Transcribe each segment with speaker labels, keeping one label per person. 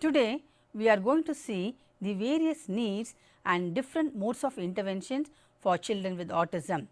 Speaker 1: Today, we are going to see the various needs and different modes of interventions for children with autism.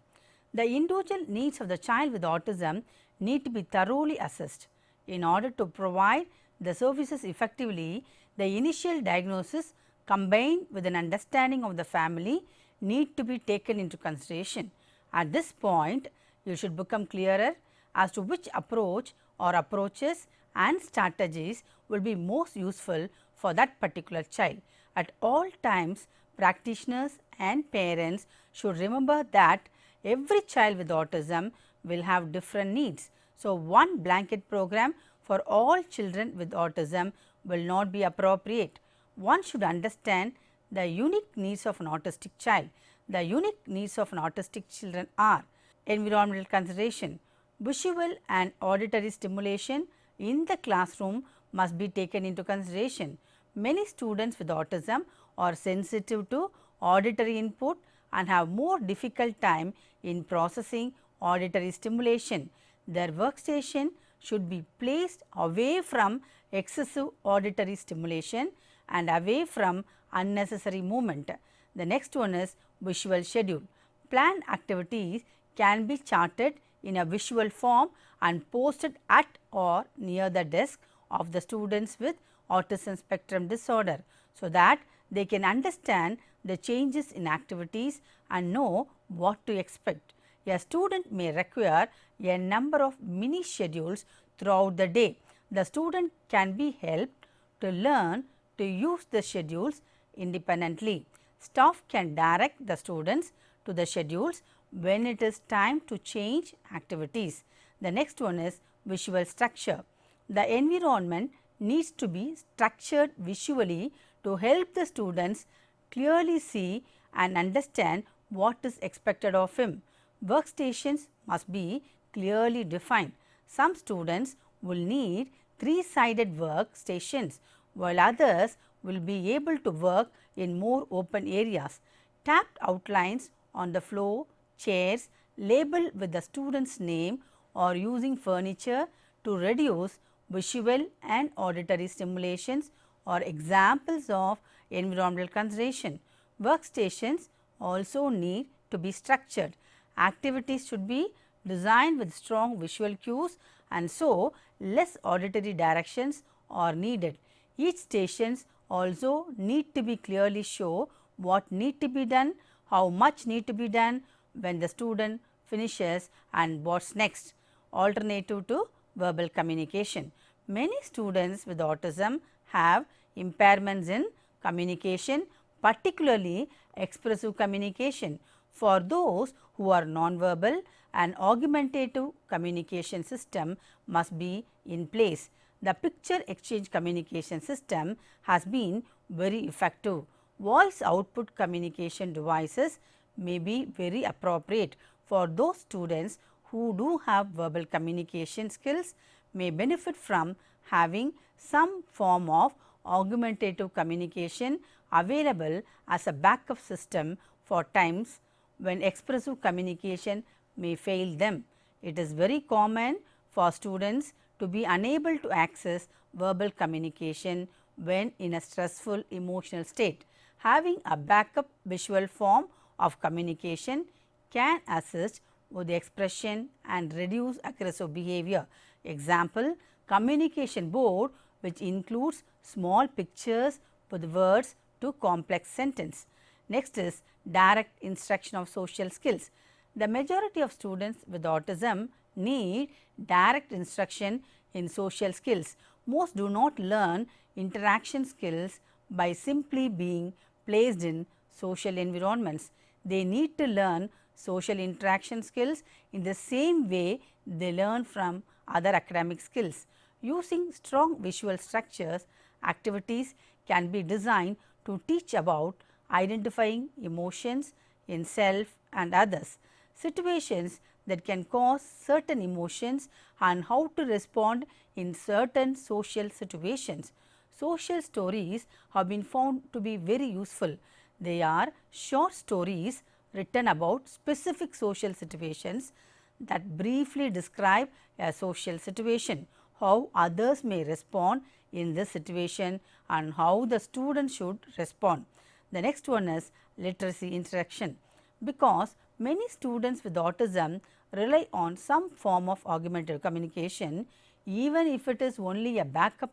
Speaker 1: The individual needs of the child with autism need to be thoroughly assessed. In order to provide the services effectively, the initial diagnosis combined with an understanding of the family need to be taken into consideration. At this point, you should become clearer as to which approach or approaches and strategies will be most useful for that particular child. At all times, practitioners and parents should remember that every child with autism will have different needs. So, one blanket program for all children with autism will not be appropriate. One should understand the unique needs of an autistic child. The unique needs of an autistic children are environmental consideration, visual and auditory stimulation in the classroom must be taken into consideration. Many students with autism are sensitive to auditory input and have more difficult time in processing auditory stimulation. Their workstation should be placed away from excessive auditory stimulation and away from unnecessary movement. The next one is visual schedule. Planned activities can be charted in a visual form and posted at or near the desk of the students with autism spectrum disorder, so that they can understand the changes in activities and know what to expect. A student may require a number of mini schedules throughout the day. The student can be helped to learn to use the schedules independently. Staff can direct the students to the schedules when it is time to change activities. The next one is visual structure. The environment needs to be structured visually to help the students clearly see and understand what is expected of him. Workstations must be clearly defined. Some students will need 3-sided workstations, while others will be able to work in more open areas. Tapped outlines on the floor, chairs labeled with the student's name or using furniture to reduce visual and auditory stimulations are examples of environmental consideration. Workstations also need to be structured. Activities should be designed with strong visual cues, and so less auditory directions are needed. Each stations also need to be clearly show what need to be done, how much need to be done, when the student finishes and what's next. Alternative to verbal communication. Many students with autism have impairments in communication, particularly expressive communication. For those who are nonverbal, an augmentative communication system must be in place. The picture exchange communication system has been very effective. Voice output communication devices may be very appropriate for those students who do have verbal communication skills, may benefit from having some form of augmentative communication available as a backup system for times when expressive communication may fail them. It is very common for students to be unable to access verbal communication when in a stressful emotional state. Having a backup visual form of communication can assist with the expression and reduce aggressive behavior. Example, communication board which includes small pictures with words to complex sentence. Next is direct instruction of social skills. The majority of students with autism need direct instruction in social skills. Most do not learn interaction skills by simply being placed in social environments. They need to learn social interaction skills in the same way they learn from other academic skills. Using strong visual structures, activities can be designed to teach about identifying emotions in self and others, situations that can cause certain emotions and how to respond in certain social situations. Social stories have been found to be very useful. They are short stories written about specific social situations that briefly describe a social situation, how others may respond in this situation and how the student should respond. The next one is literacy instruction. Because many students with autism rely on some form of augmentative communication, even if it is only a backup,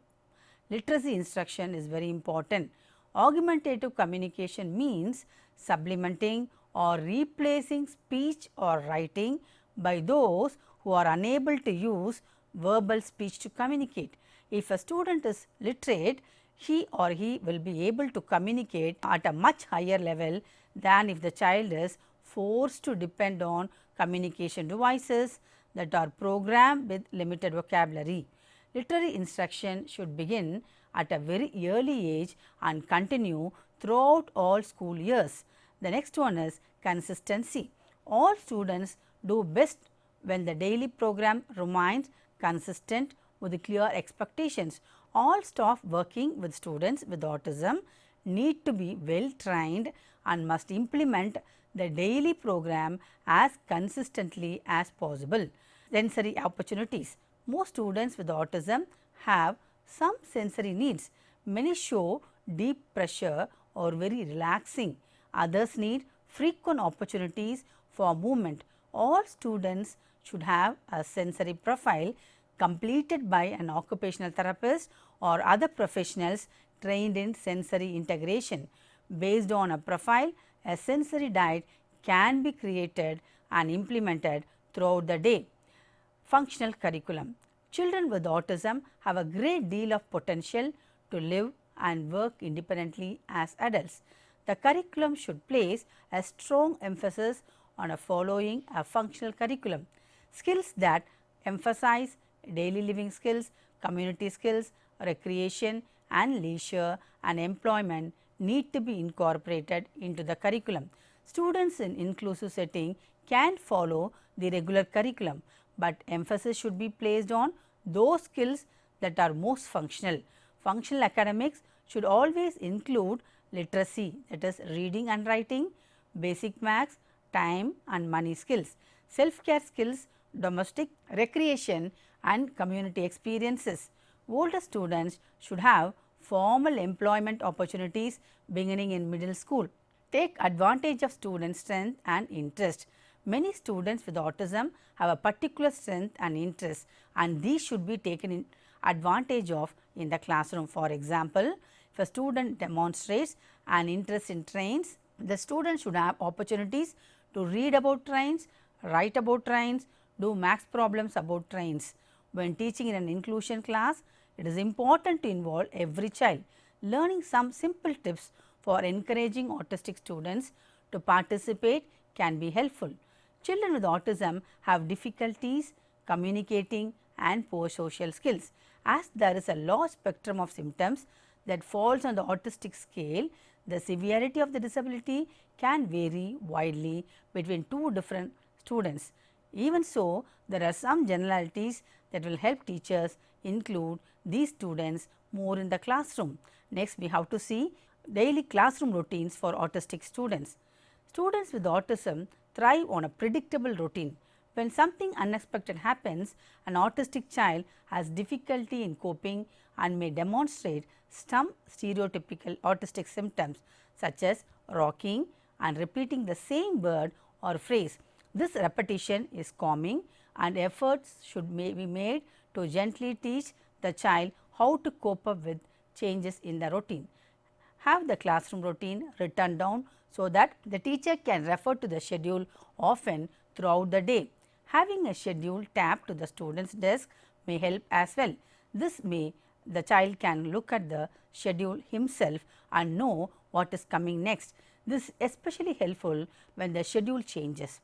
Speaker 1: literacy instruction is very important. Augmentative communication means supplementing or replacing speech or writing by those who are unable to use verbal speech to communicate. If a student is literate, he or he will be able to communicate at a much higher level than if the child is forced to depend on communication devices that are programmed with limited vocabulary. Literary instruction should begin at a very early age and continue throughout all school years. The next one is consistency. All students do best when the daily program remains consistent with clear expectations. All staff working with students with autism need to be well trained and must implement the daily program as consistently as possible. Sensory opportunities. Most students with autism have some sensory needs. Many show deep pressure or very relaxing. Others need frequent opportunities for movement. All students should have a sensory profile completed by an occupational therapist or other professionals trained in sensory integration. Based on a profile, a sensory diet can be created and implemented throughout the day. Functional curriculum. Children with autism have a great deal of potential to live and work independently as adults. The curriculum should place a strong emphasis on following a functional curriculum. Skills that emphasize daily living skills, community skills, recreation and leisure and employment need to be incorporated into the curriculum. Students in inclusive setting can follow the regular curriculum, but emphasis should be placed on those skills that are most functional. Functional academics should always include literacy, that is reading and writing, basic maths, time and money skills, self-care skills, domestic recreation and community experiences. Older students should have formal employment opportunities beginning in middle school. Take advantage of students' strength and interest. Many students with autism have a particular strength and interest, and these should be taken advantage of in the classroom. For example, if a student demonstrates an interest in trains, the student should have opportunities to read about trains, write about trains, do maths problems about trains. When teaching in an inclusion class, it is important to involve every child. Learning some simple tips for encouraging autistic students to participate can be helpful. Children with autism have difficulties communicating and poor social skills. As there is a large spectrum of symptoms that falls on the autistic scale, the severity of the disability can vary widely between two different students. Even so, there are some generalities that will help teachers include these students more in the classroom. Next, we have to see daily classroom routines for autistic students. Students with autism thrive on a predictable routine. When something unexpected happens, an autistic child has difficulty in coping and may demonstrate some stereotypical autistic symptoms such as rocking and repeating the same word or phrase. This repetition is calming and efforts should be made to gently teach the child how to cope up with changes in the routine. Have the classroom routine written down so that the teacher can refer to the schedule often throughout the day. Having a schedule tapped to the student's desk may help as well. The child can look at the schedule himself and know what is coming next. This is especially helpful when the schedule changes.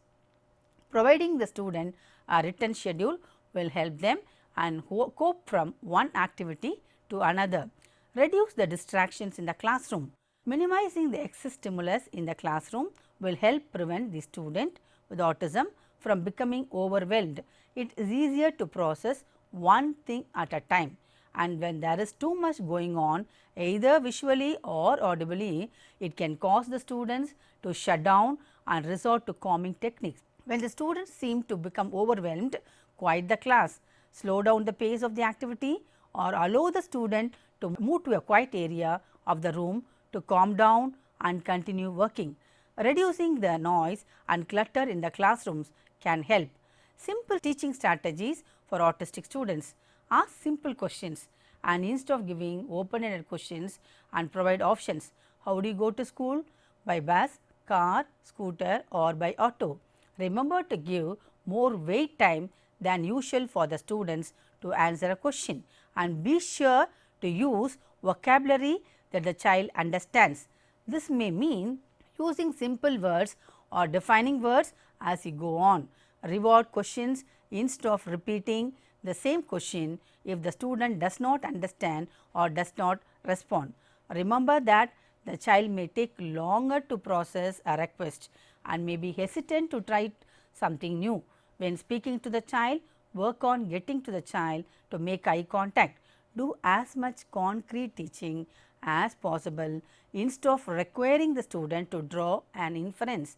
Speaker 1: Providing the student A written schedule will help them and cope from one activity to another. Reduce the distractions in the classroom. Minimizing the excess stimulus in the classroom will help prevent the student with autism from becoming overwhelmed. It is easier to process one thing at a time, and when there is too much going on either visually or audibly, it can cause the students to shut down and resort to calming techniques. When the students seem to become overwhelmed, quiet the class, slow down the pace of the activity, or allow the student to move to a quiet area of the room to calm down and continue working. Reducing the noise and clutter in the classrooms can help. Simple teaching strategies for autistic students. Ask simple questions and instead of giving open-ended questions and provide options. How do you go to school? By bus, car, scooter or by auto. Remember to give more wait time than usual for the students to answer a question, and be sure to use vocabulary that the child understands. This may mean using simple words or defining words as you go on. Reward questions instead of repeating the same question if the student does not understand or does not respond. Remember that the child may take longer to process a request and may be hesitant to try something new. When speaking to the child, work on getting to the child to make eye contact. Do as much concrete teaching as possible instead of requiring the student to draw an inference.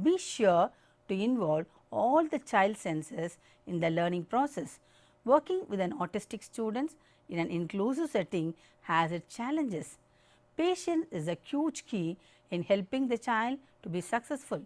Speaker 1: Be sure to involve all the child senses in the learning process. Working with an autistic student in an inclusive setting has its challenges. Patience is a huge key in helping the child to be successful.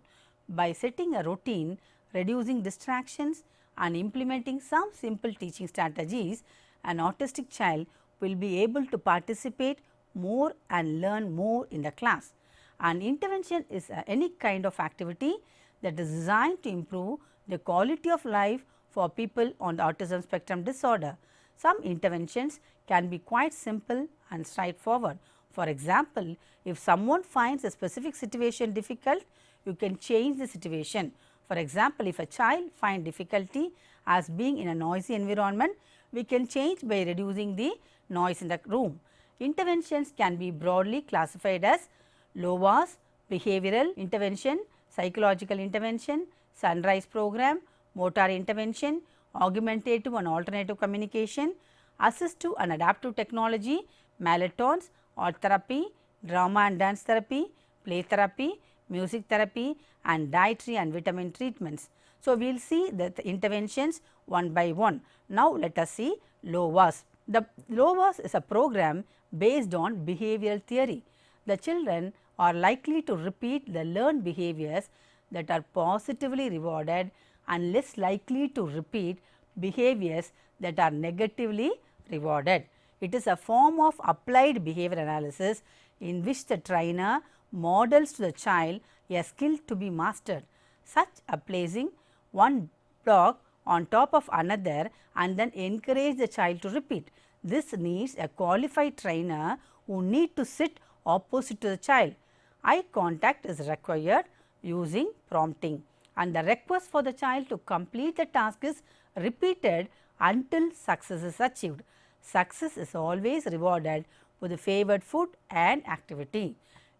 Speaker 1: By setting a routine, reducing distractions and implementing some simple teaching strategies, an autistic child will be able to participate more and learn more in the class. An intervention is any kind of activity that is designed to improve the quality of life for people on the autism spectrum disorder. Some interventions can be quite simple and straightforward. For example, if someone finds a specific situation difficult, you can change the situation. For example, if a child finds difficulty as being in a noisy environment, we can change by reducing the noise in the room. Interventions can be broadly classified as LOAS, behavioral intervention, psychological intervention, sunrise program, motor intervention, augmentative and alternative communication, assistive and adaptive technology, Melatones, art therapy, drama and dance therapy, play therapy, music therapy and dietary and vitamin treatments. So, we will see the interventions one by one. Now, let us see LOAS. The LOAS is a program based on behavioral theory. The children are likely to repeat the learned behaviors that are positively rewarded and less likely to repeat behaviors that are negatively rewarded. It is a form of applied behavior analysis in which the trainer models to the child a skill to be mastered, such as placing one block on top of another and then encourage the child to repeat. This needs a qualified trainer who need to sit opposite to the child. Eye contact is required using prompting, and the request for the child to complete the task is repeated until success is achieved. Success is always rewarded with favored food and activity.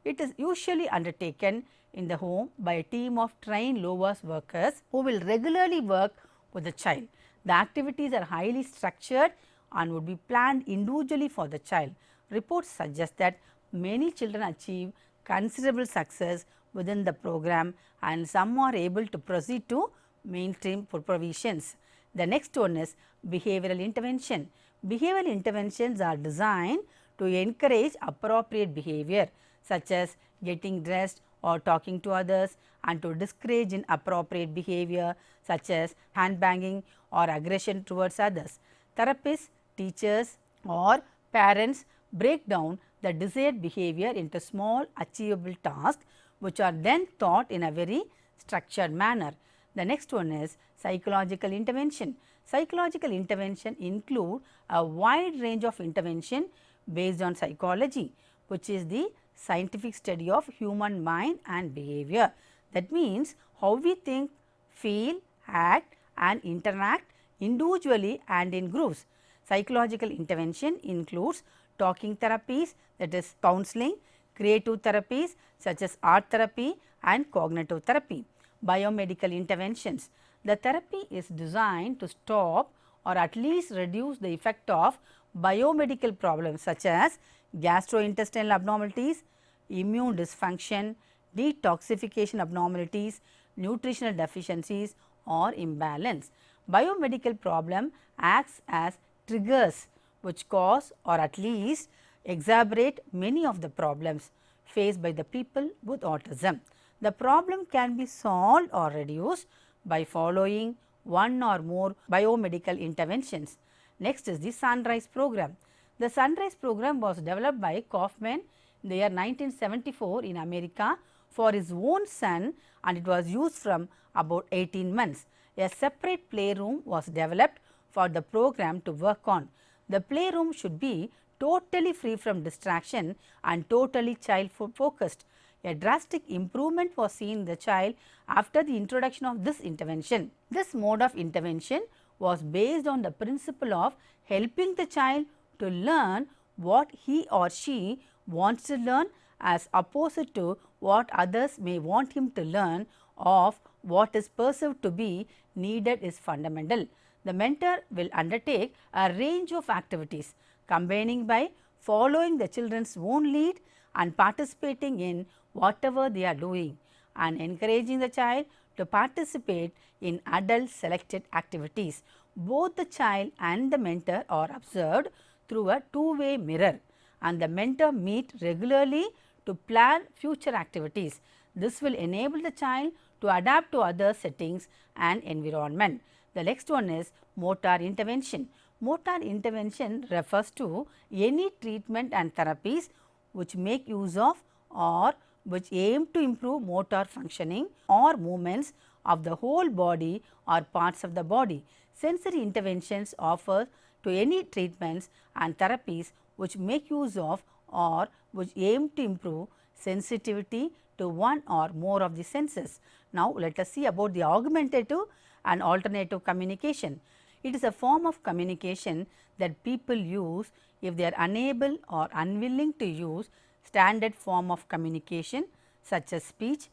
Speaker 1: It is usually undertaken in the home by a team of trained LOAS workers who will regularly work with the child. The activities are highly structured and would be planned individually for the child. Reports suggest that many children achieve considerable success within the program and some are able to proceed to mainstream provisions. The next one is behavioral intervention. Behavioral interventions are designed to encourage appropriate behavior such as getting dressed or talking to others, and to discourage inappropriate behavior such as hand banging or aggression towards others. Therapists, teachers or parents break down the desired behavior into small achievable tasks which are then taught in a very structured manner. The next one is psychological intervention. Psychological intervention include a wide range of intervention based on psychology, which is the scientific study of human mind and behavior. That means how we think, feel, act and interact individually and in groups. Psychological intervention includes talking therapies, that is counseling, creative therapies such as art therapy and cognitive therapy. Biomedical interventions. The therapy is designed to stop or at least reduce the effect of biomedical problems such as gastrointestinal abnormalities, immune dysfunction, detoxification abnormalities, nutritional deficiencies or imbalance. Biomedical problem acts as triggers which cause or at least exacerbate many of the problems faced by the people with autism. The problem can be solved or reduced by following one or more biomedical interventions. Next is the Sunrise program. The Sunrise program was developed by Kaufman in the year 1974 in America for his own son, and it was used from about 18 months. A separate playroom was developed for the program to work on. The playroom should be totally free from distraction and totally child focused. A drastic improvement was seen in the child after the introduction of this intervention. This mode of intervention was based on the principle of helping the child to learn what he or she wants to learn as opposed to what others may want him to learn of what is perceived to be needed is fundamental. The mentor will undertake a range of activities combining by following the children's own lead and participating in whatever they are doing and encouraging the child to participate in adult selected activities. Both the child and the mentor are observed through a two-way mirror, and the mentor meet regularly to plan future activities. This will enable the child to adapt to other settings and environment. The next one is motor intervention. Motor intervention refers to any treatment and therapies which make use of or which aim to improve motor functioning or movements of the whole body or parts of the body. Sensory interventions offer to any treatments and therapies which make use of or which aim to improve sensitivity to one or more of the senses. Now, let us see about the augmentative and alternative communication. It is a form of communication that people use if they are unable or unwilling to use standard form of communication such as speech.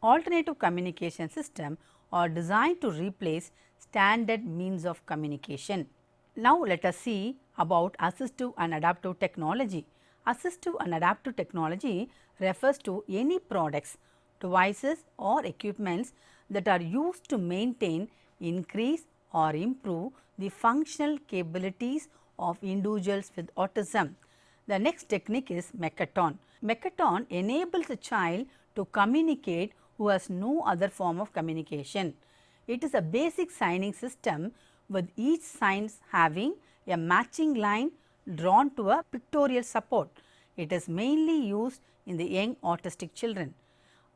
Speaker 1: Alternative communication system are designed to replace standard means of communication. Now, let us see about assistive and adaptive technology. Assistive and adaptive technology refers to any products, devices or equipments that are used to maintain, increase or improve the functional capabilities of individuals with autism. The next technique is Mechaton. Mechaton enables a child to communicate who has no other form of communication. It is a basic signing system with each signs having a matching line drawn to a pictorial support. It is mainly used in the young autistic children.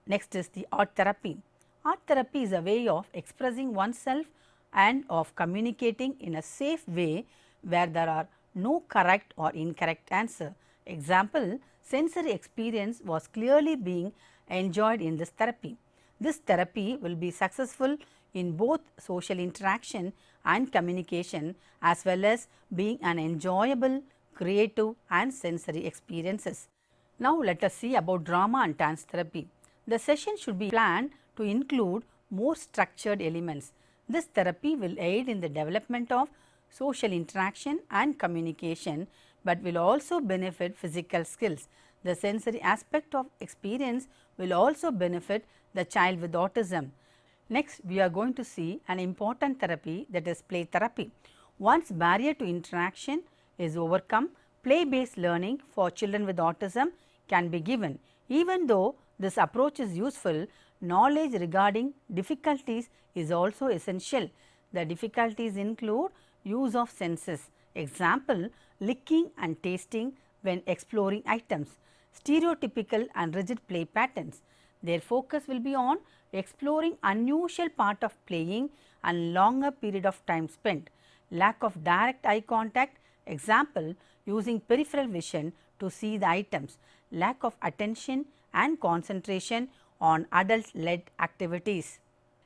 Speaker 1: Next is the art therapy. Art therapy is a way of expressing oneself and of communicating in a safe way where there are no correct or incorrect answer. Example, sensory experience was clearly being enjoyed in this therapy. This therapy will be successful in both social interaction and communication as well as being an enjoyable, creative and sensory experiences. Now, let us see about drama and dance therapy. The session should be planned to include more structured elements. This therapy will aid in the development of social interaction and communication, but will also benefit physical skills. The sensory aspect of experience will also benefit the child with autism. Next, we are going to see an important therapy, that is play therapy. Once barrier to interaction is overcome, play-based learning for children with autism can be given. Even though this approach is useful, knowledge regarding difficulties is also essential. The difficulties include use of senses, example, licking and tasting when exploring items, stereotypical and rigid play patterns. Their focus will be on exploring unusual part of playing and longer period of time spent. Lack of direct eye contact, example, using peripheral vision to see the items. Lack of attention and concentration on adult led activities.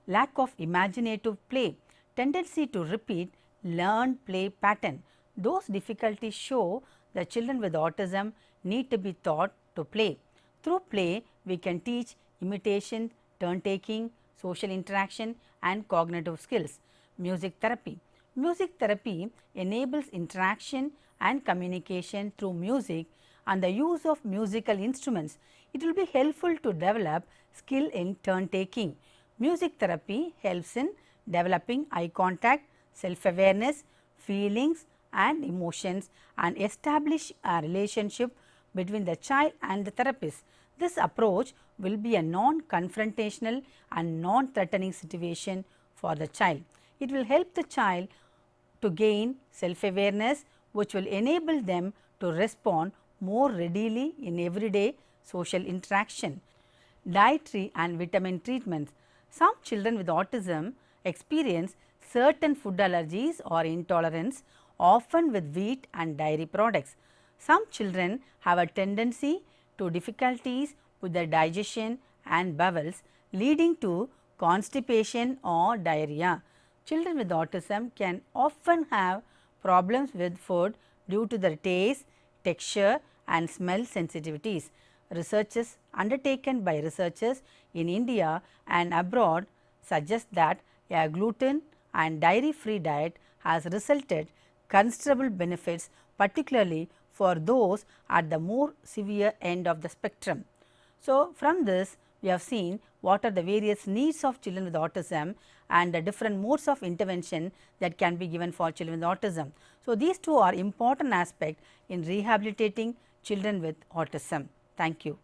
Speaker 1: Lack of imaginative play, tendency to repeat learn play pattern. Those difficulties show that children with autism need to be taught to play. Through play, we can teach imitation, turn taking, social interaction and cognitive skills. Music therapy. Music therapy enables interaction and communication through music and the use of musical instruments. It will be helpful to develop skill in turn taking. Music therapy helps in developing eye contact, self-awareness, feelings and emotions and establish a relationship between the child and the therapist. This approach will be a non-confrontational and non-threatening situation for the child. It will help the child to gain self-awareness, which will enable them to respond more readily in everyday social interaction. Dietary and vitamin treatments. Some children with autism experience certain food allergies or intolerance, often with wheat and dairy products. Some children have a tendency to difficulties with their digestion and bowels, leading to constipation or diarrhea. Children with autism can often have problems with food due to their taste, texture and smell sensitivities. Researches undertaken by researchers in India and abroad suggest that a gluten and dairy free diet has resulted considerable benefits, particularly for those at the more severe end of the spectrum. So, from this we have seen what are the various needs of children with autism and the different modes of intervention that can be given for children with autism. So, these two are important aspects in rehabilitating children with autism. Thank you.